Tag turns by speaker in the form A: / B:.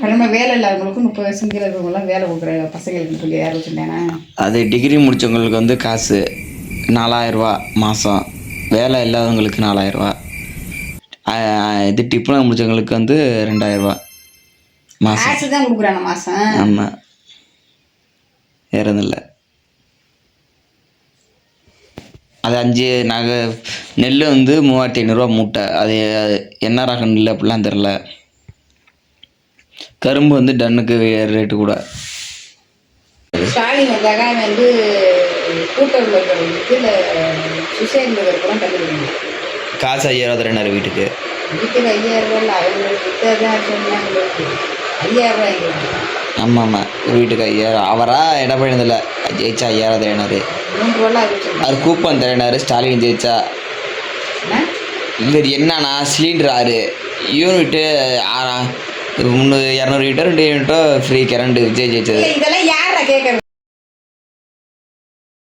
A: கடமை வேலை இல்லாதவங்களுக்கும் 30 வயசுக்கு கீழே இருக்கிறவங்களாம் வேலை கொடுக்குற பசங்களுக்கு சொல்லி யார் வச்சுருந்தானே.
B: அது டிகிரி முடித்தவங்களுக்கு வந்து காசு 4000 மாதம், வேலை இல்லாதவங்களுக்கு 4000. இது டிப்ளமோ முடித்தவங்களுக்கு வந்து 2000 மாதம்.
A: காசு தான் கொடுக்குறாங்க மாதம்.
B: ஆமாம், வேறு எதுவும் இல்லை. அது 5 நெல் வந்து 3500 மூட்டை. அது என்ன ரக நெல் அப்படிலாம் தெரில. கரும்பு வந்து டன்னுக்கு ரேட்டு கூட.
A: ஸ்டாலின் வந்தாங்க வந்து கூட்டத்தில் இதில் சுசேந்திர இருக்கிறோம் கண்டுபிடிக்கணும்.
B: காசு 5000 தரேனாரு வீட்டுக்கு.
A: வீட்டுக்கு 5000 இல்லை, அவங்களுக்கு தான் சொன்னாங்க 5000.
B: ஆமாம், வீட்டுக்கு 5000. அவராக இடப்பழியதில்லை, ஜெயிச்சா 5000 தரேனாரு.
A: 3 ரூபா
B: அவர் கூப்பன் தரேனாரு ஸ்டாலின் ஜெயிச்சா. இவர் என்னன்னா சிலிண்டர் 6 யூனிட்டு 200 யூனிட்டோ 2 யூனிட்டோ ஃப்ரீ கரண்ட் விஜய் ஜெயிச்சது.
A: இதெல்லாம் யாரை கேட்கறது?